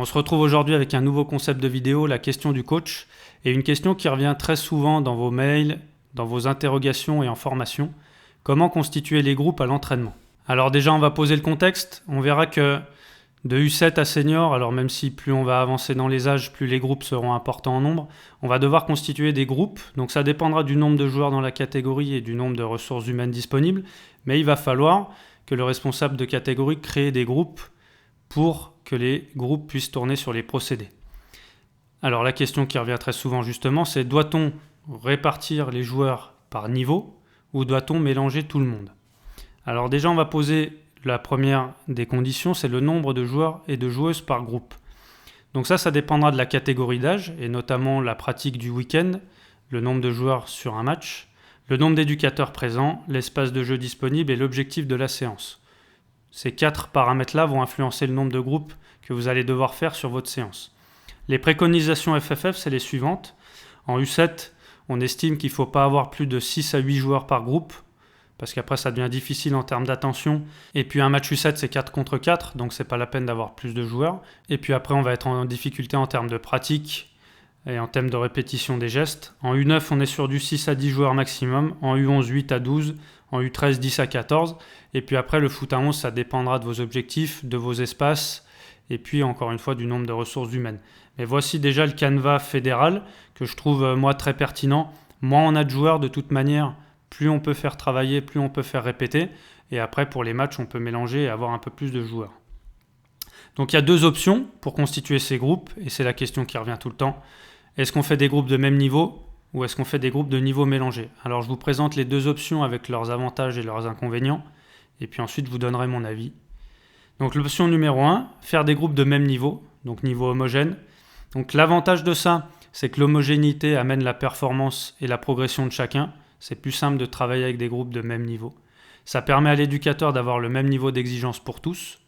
On se retrouve aujourd'hui avec un nouveau concept de vidéo, la question du coach, et une question qui revient très souvent dans vos mails, dans vos interrogations et en formation. Comment constituer les groupes à l'entraînement? Alors déjà, on va poser le contexte. On verra que de U7 à senior, alors même si plus on va avancer dans les âges, plus les groupes seront importants en nombre, on va devoir constituer des groupes. Donc ça dépendra du nombre de joueurs dans la catégorie et du nombre de ressources humaines disponibles, mais il va falloir que le responsable de catégorie crée des groupes pour que les groupes puissent tourner sur les procédés. Alors la question qui revient très souvent justement, c'est doit-on répartir les joueurs par niveau ou doit-on mélanger tout le monde? Alors déjà, on va poser la première des conditions, c'est le nombre de joueurs et de joueuses par groupe. Donc ça dépendra de la catégorie d'âge et notamment la pratique du week-end, le nombre de joueurs sur un match, le nombre d'éducateurs présents, l'espace de jeu disponible et l'objectif de la séance. Ces 4 paramètres-là vont influencer le nombre de groupes que vous allez devoir faire sur votre séance. Les préconisations FFF, c'est les suivantes. En U7, on estime qu'il ne faut pas avoir plus de 6 à 8 joueurs par groupe, parce qu'après ça devient difficile en termes d'attention. Et puis un match U7, c'est 4 contre 4, donc c'est pas la peine d'avoir plus de joueurs. Et puis après, on va être en difficulté en termes de pratique et en termes de répétition des gestes. En U9, on est sur du 6 à 10 joueurs maximum. En U11, 8 à 12. En U13, 10 à 14. Et puis après, le foot à 11, ça dépendra de vos objectifs, de vos espaces, et puis encore une fois du nombre de ressources humaines. Mais voici déjà le canevas fédéral que je trouve moi très pertinent. Moins on a de joueurs, de toute manière, plus on peut faire travailler, plus on peut faire répéter. Et après, pour les matchs, on peut mélanger et avoir un peu plus de joueurs. Donc il y a 2 options pour constituer ces groupes, et c'est la question qui revient tout le temps. Est-ce qu'on fait des groupes de même niveau ou est-ce qu'on fait des groupes de niveau mélangés? Alors je vous présente les 2 options avec leurs avantages et leurs inconvénients, et puis ensuite je vous donnerai mon avis. Donc l'option numéro 1, faire des groupes de même niveau, donc niveau homogène. Donc l'avantage de ça, c'est que l'homogénéité amène la performance et la progression de chacun. C'est plus simple de travailler avec des groupes de même niveau. Ça permet à l'éducateur d'avoir le même niveau d'exigence pour tous.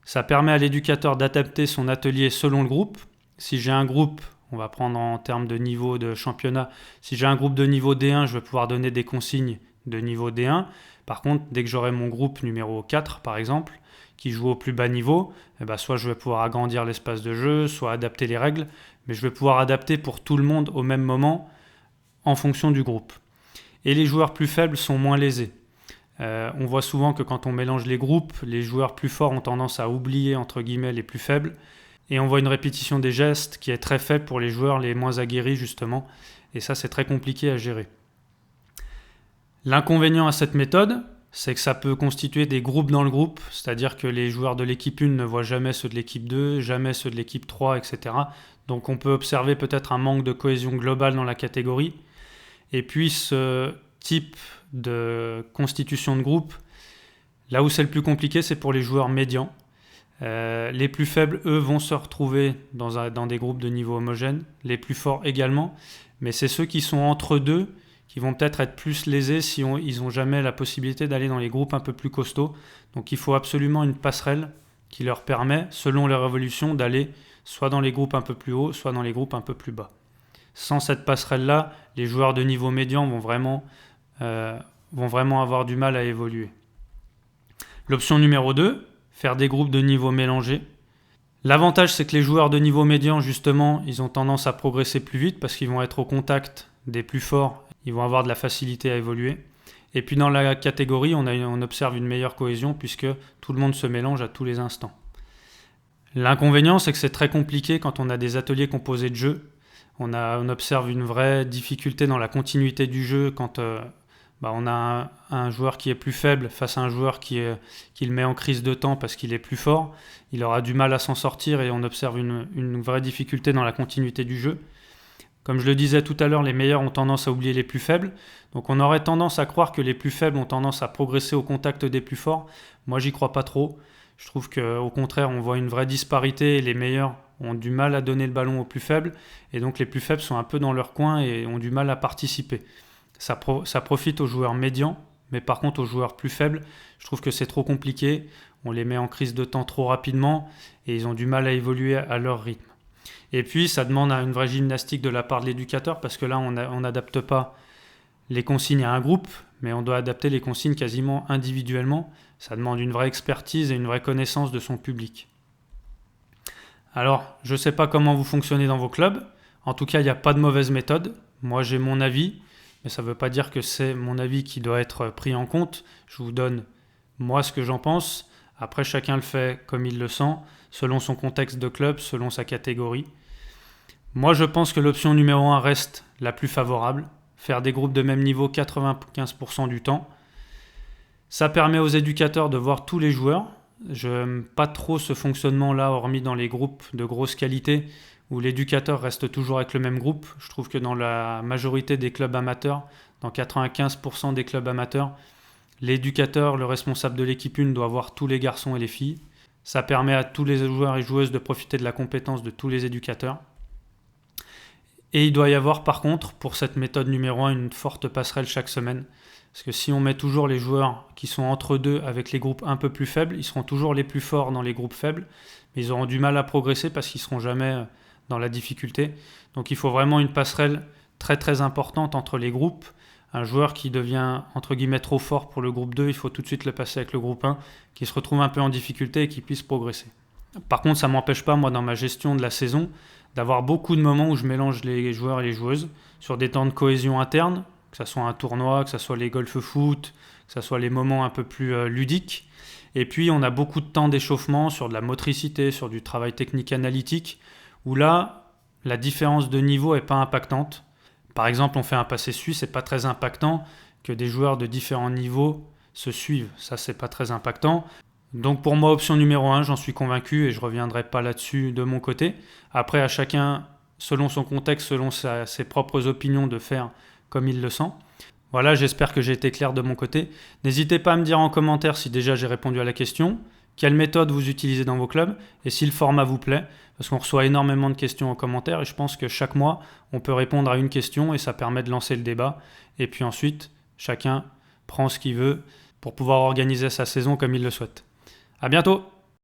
Ça permet à l'éducateur d'adapter son atelier selon le groupe. Si j'ai un groupe, on va prendre en termes de niveau de championnat, si j'ai un groupe de niveau D1, je vais pouvoir donner des consignes de niveau D1. Par contre, dès que j'aurai mon groupe numéro 4, par exemple, qui joue au plus bas niveau, soit je vais pouvoir agrandir l'espace de jeu, soit adapter les règles, mais je vais pouvoir adapter pour tout le monde au même moment en fonction du groupe. Et les joueurs plus faibles sont moins lésés. On voit souvent que quand on mélange les groupes, les joueurs plus forts ont tendance à oublier entre guillemets les plus faibles. Et on voit une répétition des gestes qui est très faible pour les joueurs les moins aguerris justement. Et ça, c'est très compliqué à gérer. L'inconvénient à cette méthode, c'est que ça peut constituer des groupes dans le groupe, c'est-à-dire que les joueurs de l'équipe 1 ne voient jamais ceux de l'équipe 2, jamais ceux de l'équipe 3, etc. Donc on peut observer peut-être un manque de cohésion globale dans la catégorie. Et puis ce type de constitution de groupe, là où c'est le plus compliqué, c'est pour les joueurs médians. Les plus faibles, eux, vont se retrouver dans des groupes de niveau homogène, les plus forts également, mais c'est ceux qui sont entre deux qui vont peut-être être plus lésés si ils n'ont jamais la possibilité d'aller dans les groupes un peu plus costauds. Donc il faut absolument une passerelle qui leur permet, selon leur évolution, d'aller soit dans les groupes un peu plus hauts, soit dans les groupes un peu plus bas. Sans cette passerelle-là, les joueurs de niveau médian vont vraiment avoir du mal à évoluer. L'option numéro 2, faire des groupes de niveau mélangé. L'avantage, c'est que les joueurs de niveau médian, justement, ils ont tendance à progresser plus vite parce qu'ils vont être au contact des plus forts, ils vont avoir de la facilité à évoluer. Et puis dans la catégorie, on observe une meilleure cohésion puisque tout le monde se mélange à tous les instants. L'inconvénient, c'est que c'est très compliqué quand on a des ateliers composés de jeux. On observe une vraie difficulté dans la continuité du jeu quand on a un joueur qui est plus faible face à un joueur qui le met en crise de temps parce qu'il est plus fort. Il aura du mal à s'en sortir et on observe une vraie difficulté dans la continuité du jeu. Comme je le disais tout à l'heure, les meilleurs ont tendance à oublier les plus faibles. Donc on aurait tendance à croire que les plus faibles ont tendance à progresser au contact des plus forts. Moi, j'y crois pas trop. Je trouve qu'au contraire, on voit une vraie disparité et les meilleurs ont du mal à donner le ballon aux plus faibles. Et donc les plus faibles sont un peu dans leur coin et ont du mal à participer. Ça profite aux joueurs médians, mais par contre aux joueurs plus faibles, je trouve que c'est trop compliqué. On les met en crise de temps trop rapidement et ils ont du mal à évoluer à leur rythme. Et puis ça demande une vraie gymnastique de la part de l'éducateur parce que là on n'adapte pas les consignes à un groupe, mais on doit adapter les consignes quasiment individuellement. Ça demande une vraie expertise et une vraie connaissance de son public. Alors, je ne sais pas comment vous fonctionnez dans vos clubs. En tout cas, il n'y a pas de mauvaise méthode. Moi, j'ai mon avis, mais ça ne veut pas dire que c'est mon avis qui doit être pris en compte. Je vous donne moi ce que j'en pense. Après, chacun le fait comme il le sent, selon son contexte de club, selon sa catégorie. Moi, je pense que l'option numéro 1 reste la plus favorable. Faire des groupes de même niveau 95% du temps. Ça permet aux éducateurs de voir tous les joueurs. Je n'aime pas trop ce fonctionnement-là, hormis dans les groupes de grosse qualité, où l'éducateur reste toujours avec le même groupe. Je trouve que dans la majorité des clubs amateurs, dans 95% des clubs amateurs, l'éducateur, le responsable de l'équipe 1, doit voir tous les garçons et les filles. Ça permet à tous les joueurs et joueuses de profiter de la compétence de tous les éducateurs. Et il doit y avoir par contre, pour cette méthode numéro 1, une forte passerelle chaque semaine. Parce que si on met toujours les joueurs qui sont entre deux avec les groupes un peu plus faibles, ils seront toujours les plus forts dans les groupes faibles, mais ils auront du mal à progresser parce qu'ils ne seront jamais dans la difficulté. Donc il faut vraiment une passerelle très très importante entre les groupes. Un joueur qui devient entre guillemets trop fort pour le groupe 2, il faut tout de suite le passer avec le groupe 1, qui se retrouve un peu en difficulté et qui puisse progresser. Par contre, ça ne m'empêche pas, moi, dans ma gestion de la saison, d'avoir beaucoup de moments où je mélange les joueurs et les joueuses sur des temps de cohésion interne, que ce soit un tournoi, que ce soit les golf foot, que ce soit les moments un peu plus ludiques. Et puis, on a beaucoup de temps d'échauffement sur de la motricité, sur du travail technique analytique, où là, la différence de niveau n'est pas impactante. Par exemple, on fait un passé suisse, c'est pas très impactant que des joueurs de différents niveaux se suivent. Ça, c'est pas très impactant. Donc pour moi, option numéro 1, j'en suis convaincu et je ne reviendrai pas là-dessus de mon côté. Après, à chacun, selon son contexte, selon ses propres opinions, de faire comme il le sent. Voilà, j'espère que j'ai été clair de mon côté. N'hésitez pas à me dire en commentaire si déjà j'ai répondu à la question, quelle méthode vous utilisez dans vos clubs et si le format vous plaît, parce qu'on reçoit énormément de questions en commentaire et je pense que chaque mois, on peut répondre à une question et ça permet de lancer le débat. Et puis ensuite, chacun prend ce qu'il veut pour pouvoir organiser sa saison comme il le souhaite. À bientôt!